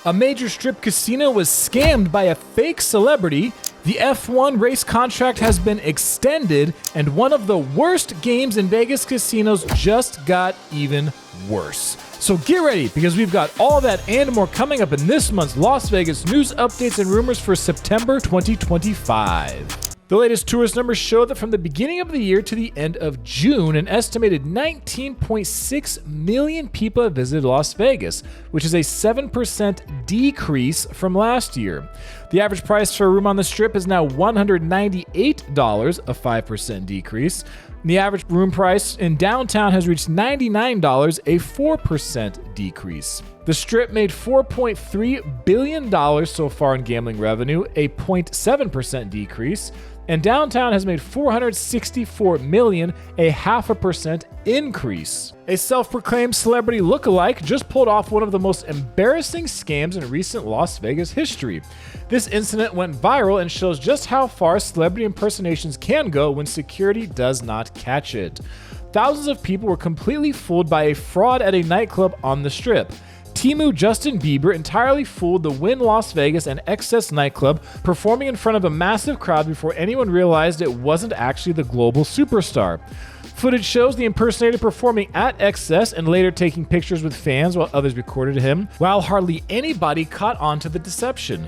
A major strip casino was scammed by a fake celebrity, the F1 race contract has been extended, and one of the worst games in Vegas casinos just got even worse. So get ready, because we've got all that and more coming up in this month's Las Vegas news updates and rumors for September 2025. The latest tourist numbers show that from the beginning of the year to the end of June, an estimated 19.6 million people have visited Las Vegas, which is a 7% decrease from last year. The average price for a room on the Strip is now $198, a 5% decrease. The average room price in downtown has reached $99, a 4% decrease. The Strip made $4.3 billion so far in gambling revenue, a 0.7% decrease, and downtown has made $464 million, a 0.5% increase. A self-proclaimed celebrity lookalike just pulled off one of the most embarrassing scams in recent Las Vegas history. This incident went viral and shows just how far celebrity impersonations can go when security does not catch it. Thousands of people were completely fooled by a fraud at a nightclub on the Strip. Timu Justin Bieber entirely fooled the Wynn Las Vegas and Excess nightclub, performing in front of a massive crowd before anyone realized it wasn't actually the global superstar. Footage shows the impersonator performing at Excess and later taking pictures with fans while others recorded him, while hardly anybody caught on to the deception.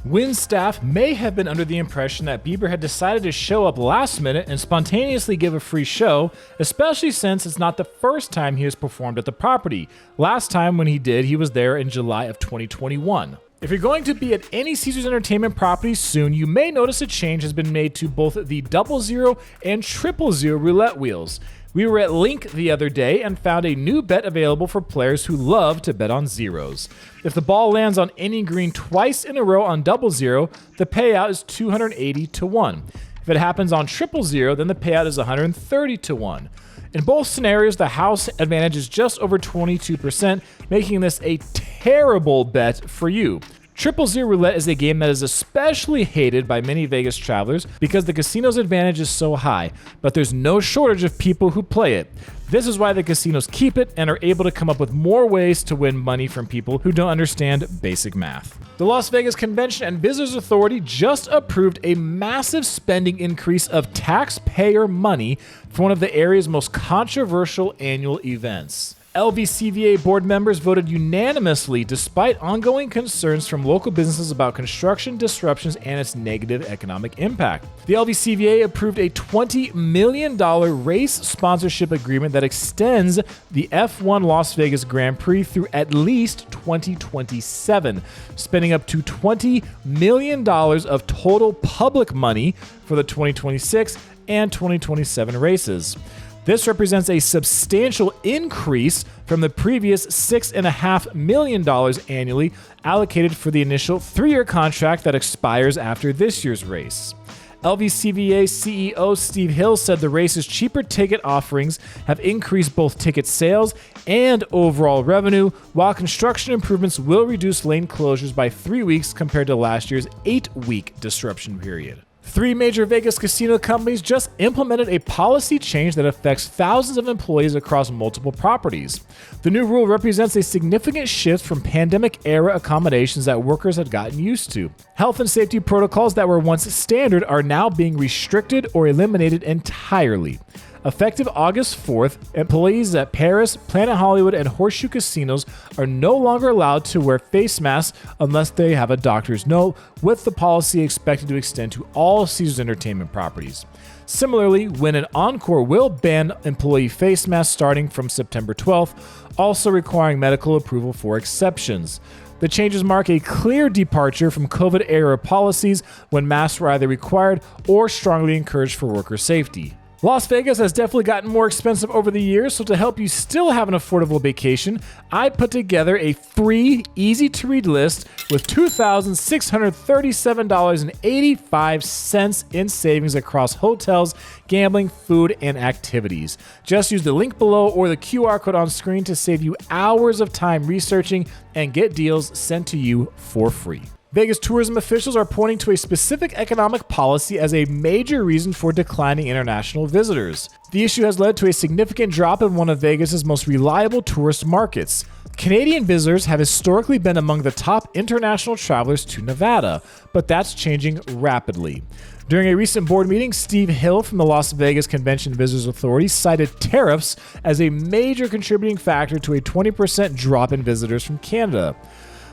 Wynn staff may have been under the impression that Bieber had decided to show up last minute and spontaneously give a free show, especially since it's not the first time he has performed at the property. Last time when he did, he was there in July of 2021. If you're going to be at any Caesars Entertainment property soon, you may notice a change has been made to both the 000 and 000 roulette wheels. We were at Link the other day and found a new bet available for players who love to bet on zeros. If the ball lands on any green twice in a row on 000, the payout is 280 to 1. If it happens on 000, then the payout is 130 to 1. In both scenarios, the house advantage is just over 22%, making this a terrible bet for you. 000 Roulette is a game that is especially hated by many Vegas travelers because the casino's advantage is so high, but there's no shortage of people who play it. This is why the casinos keep it and are able to come up with more ways to win money from people who don't understand basic math. The Las Vegas Convention and Visitors Authority just approved a massive spending increase of taxpayer money for one of the area's most controversial annual events. LVCVA board members voted unanimously despite ongoing concerns from local businesses about construction disruptions and its negative economic impact. The LVCVA approved a $20 million race sponsorship agreement that extends the F1 Las Vegas Grand Prix through at least 2027, spending up to $20 million of total public money for the 2026 and 2027 races. This represents a substantial increase from the previous $6.5 million annually allocated for the initial 3-year contract that expires after this year's race. LVCVA CEO Steve Hill said the race's cheaper ticket offerings have increased both ticket sales and overall revenue, while construction improvements will reduce lane closures by 3 weeks compared to last year's 8-week disruption period. 3 major Vegas casino companies just implemented a policy change that affects thousands of employees across multiple properties. The new rule represents a significant shift from pandemic-era accommodations that workers had gotten used to. Health and safety protocols that were once standard are now being restricted or eliminated entirely. Effective August 4th, employees at Paris, Planet Hollywood, and Horseshoe casinos are no longer allowed to wear face masks unless they have a doctor's note, with the policy expected to extend to all Caesars Entertainment properties. Similarly, Wynn and Encore will ban employee face masks starting from September 12th, also requiring medical approval for exceptions. The changes mark a clear departure from COVID-era policies when masks were either required or strongly encouraged for worker safety. Las Vegas has definitely gotten more expensive over the years, so to help you still have an affordable vacation, I put together a free, easy-to-read list with $2,637.85 in savings across hotels, gambling, food, and activities. Just use the link below or the QR code on screen to save you hours of time researching and get deals sent to you for free. Vegas tourism officials are pointing to a specific economic policy as a major reason for declining international visitors. The issue has led to a significant drop in one of Vegas's most reliable tourist markets. Canadian visitors have historically been among the top international travelers to Nevada, but that's changing rapidly. During a recent board meeting, Steve Hill from the Las Vegas Convention Visitors Authority cited tariffs as a major contributing factor to a 20% drop in visitors from Canada.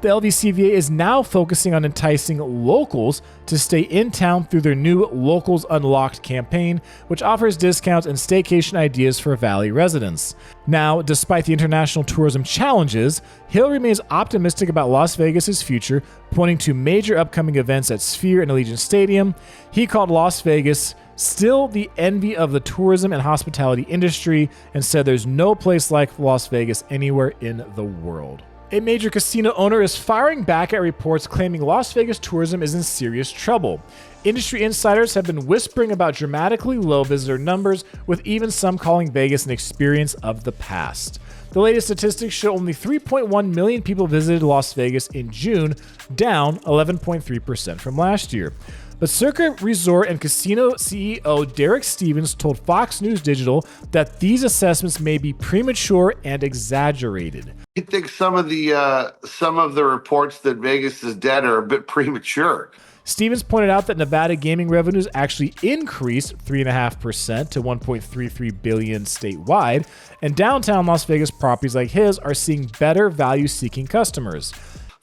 The LVCVA is now focusing on enticing locals to stay in town through their new Locals Unlocked campaign, which offers discounts and staycation ideas for Valley residents. Now, despite the international tourism challenges, Hill remains optimistic about Las Vegas's future, pointing to major upcoming events at Sphere and Allegiant Stadium. He called Las Vegas still the envy of the tourism and hospitality industry and said there's no place like Las Vegas anywhere in the world. A major casino owner is firing back at reports claiming Las Vegas tourism is in serious trouble. Industry insiders have been whispering about dramatically low visitor numbers, with even some calling Vegas an experience of the past. The latest statistics show only 3.1 million people visited Las Vegas in June, down 11.3% from last year. But Circa Resort and Casino CEO Derek Stevens told Fox News Digital that these assessments may be premature and exaggerated. I think some of the reports that Vegas is dead are a bit premature. Stevens pointed out that Nevada gaming revenues actually increased 3.5% to $1.33 billion statewide, and downtown Las Vegas properties like his are seeing better value-seeking customers.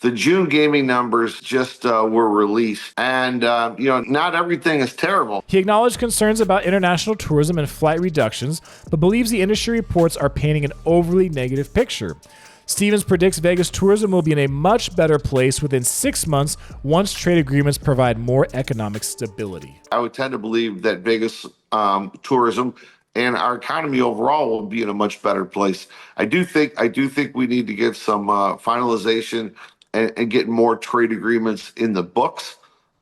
The June gaming numbers just were released, and not everything is terrible. He acknowledged concerns about international tourism and flight reductions, but believes the industry reports are painting an overly negative picture. Stevens predicts Vegas tourism will be in a much better place within 6 months once trade agreements provide more economic stability. I would tend to believe that Vegas tourism and our economy overall will be in a much better place. I do think we need to get some finalization and get more trade agreements in the books,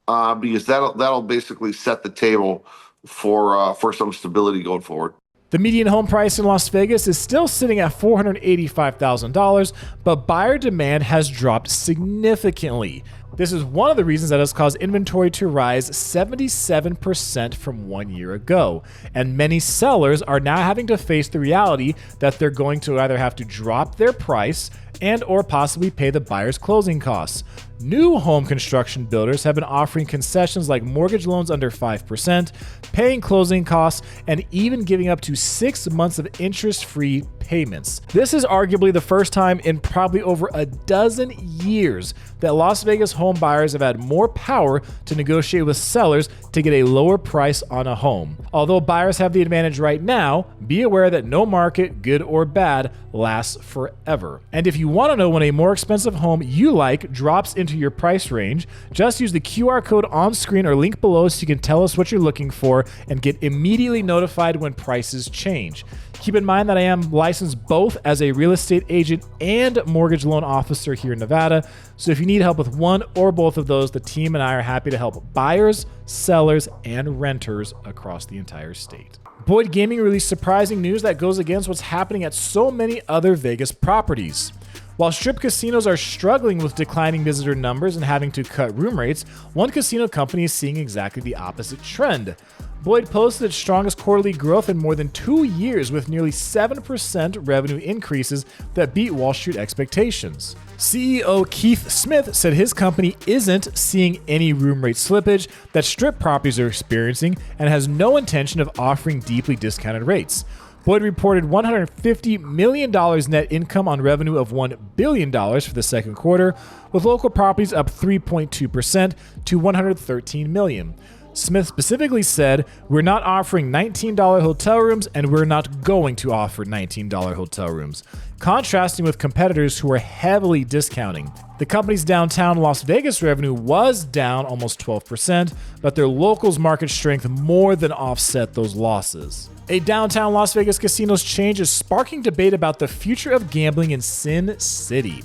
because that'll basically set the table for some stability going forward. The median home price in Las Vegas is still sitting at $485,000, but buyer demand has dropped significantly. This is one of the reasons that has caused inventory to rise 77% from 1 year ago, and many sellers are now having to face the reality that they're going to either have to drop their price and or possibly pay the buyer's closing costs. New home construction builders have been offering concessions like mortgage loans under 5%, paying closing costs, and even giving up to 6 months of interest-free payments. This is arguably the first time in probably over a dozen years that Las Vegas home buyers have had more power to negotiate with sellers to get a lower price on a home. Although buyers have the advantage right now, be aware that no market, good or bad, lasts forever. And if you want to know when a more expensive home you like drops into your price range, just use the QR code on screen or link below so you can tell us what you're looking for and get immediately notified when prices change. Keep in mind that I am licensed both as a real estate agent and mortgage loan officer here in Nevada, so if you need help with one or both of those, the team and I are happy to help buyers, sellers, and renters across the entire state. Boyd Gaming released surprising news that goes against what's happening at so many other Vegas properties. While strip casinos are struggling with declining visitor numbers and having to cut room rates, one casino company is seeing exactly the opposite trend. Boyd posted its strongest quarterly growth in more than 2 years, with nearly 7% revenue increases that beat Wall Street expectations. CEO Keith Smith said his company isn't seeing any room rate slippage that strip properties are experiencing and has no intention of offering deeply discounted rates. Boyd reported $150 million net income on revenue of $1 billion for the second quarter, with local properties up 3.2% to $113 million. Smith specifically said, "We're not offering $19 hotel rooms, and we're not going to offer $19 hotel rooms," contrasting with competitors who are heavily discounting. The company's downtown Las Vegas revenue was down almost 12%, but their locals market strength more than offset those losses. A downtown Las Vegas casino's change is sparking debate about the future of gambling in Sin City.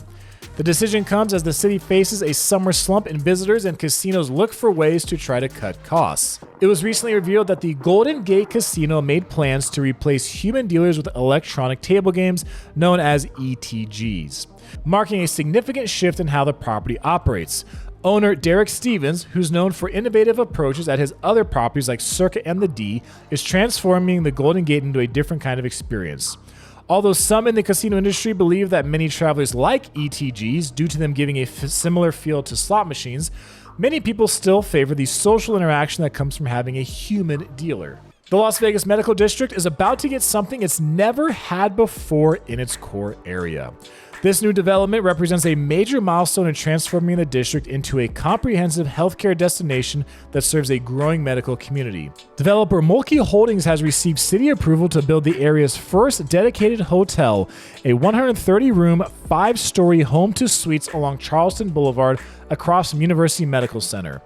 The decision comes as the city faces a summer slump in visitors and casinos look for ways to try to cut costs. It was recently revealed that the Golden Gate Casino made plans to replace human dealers with electronic table games known as ETGs, marking a significant shift in how the property operates. Owner Derek Stevens, who's known for innovative approaches at his other properties like Circa and the D, is transforming the Golden Gate into a different kind of experience. Although some in the casino industry believe that many travelers like ETGs due to them giving a similar feel to slot machines, many people still favor the social interaction that comes from having a human dealer. The Las Vegas Medical District is about to get something it's never had before in its core area. This new development represents a major milestone in transforming the district into a comprehensive healthcare destination that serves a growing medical community. Developer Mulkey Holdings has received city approval to build the area's first dedicated hotel, a 130-room, 5-story home to suites along Charleston Boulevard across from University Medical Center.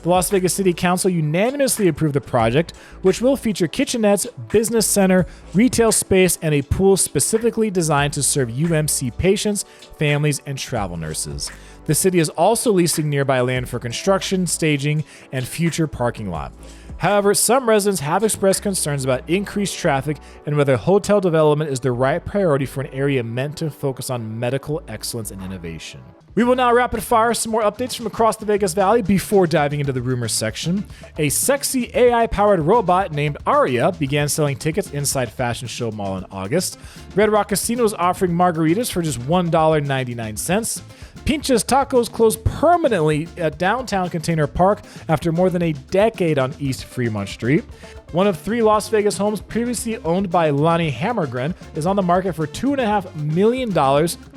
The Las Vegas City Council unanimously approved the project, which will feature kitchenettes, business center, retail space, and a pool specifically designed to serve UMC patients, families, and travel nurses. The city is also leasing nearby land for construction, staging, and future parking lot. However, some residents have expressed concerns about increased traffic and whether hotel development is the right priority for an area meant to focus on medical excellence and innovation. We will now rapid fire some more updates from across the Vegas Valley before diving into the rumors section. A sexy AI-powered robot named Aria began selling tickets inside Fashion Show Mall in August. Red Rock Casino is offering margaritas for just $1.99. Pinchas Tacos closed permanently at downtown Container Park after more than a decade on East Fremont Street. One of 3 Las Vegas homes previously owned by Lonnie Hammergren is on the market for $2.5 million,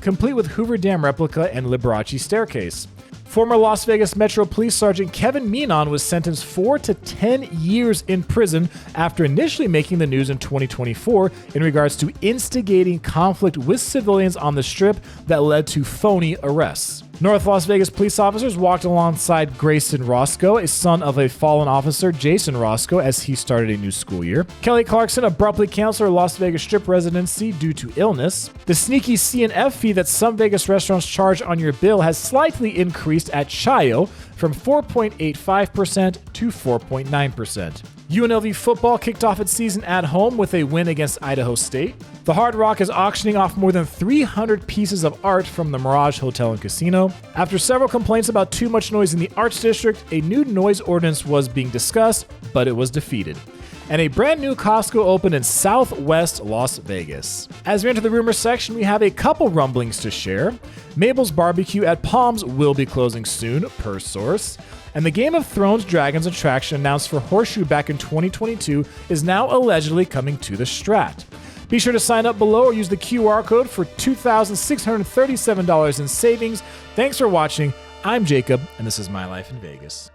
complete with Hoover Dam replica and Liberace staircase. Former Las Vegas Metro Police Sergeant Kevin Meenan was sentenced 4 to 10 years in prison after initially making the news in 2024 in regards to instigating conflict with civilians on the Strip that led to phony arrests. North Las Vegas police officers walked alongside Grayson Roscoe, a son of a fallen officer, Jason Roscoe, as he started a new school year. Kelly Clarkson abruptly canceled her Las Vegas Strip residency due to illness. The sneaky C&F fee that some Vegas restaurants charge on your bill has slightly increased at Chayo from 4.85% to 4.9%. UNLV football kicked off its season at home with a win against Idaho State. The Hard Rock is auctioning off more than 300 pieces of art from the Mirage Hotel and Casino. After several complaints about too much noise in the Arts District, a new noise ordinance was being discussed, but it was defeated. And a brand new Costco opened in Southwest Las Vegas. As we enter the rumors section, we have a couple rumblings to share. Mabel's Barbecue at Palms will be closing soon, per source. And the Game of Thrones Dragons attraction announced for Horseshoe back in 2022 is now allegedly coming to the Strat. Be sure to sign up below or use the QR code for $2,637 in savings. Thanks for watching. I'm Jacob, and this is My Life in Vegas.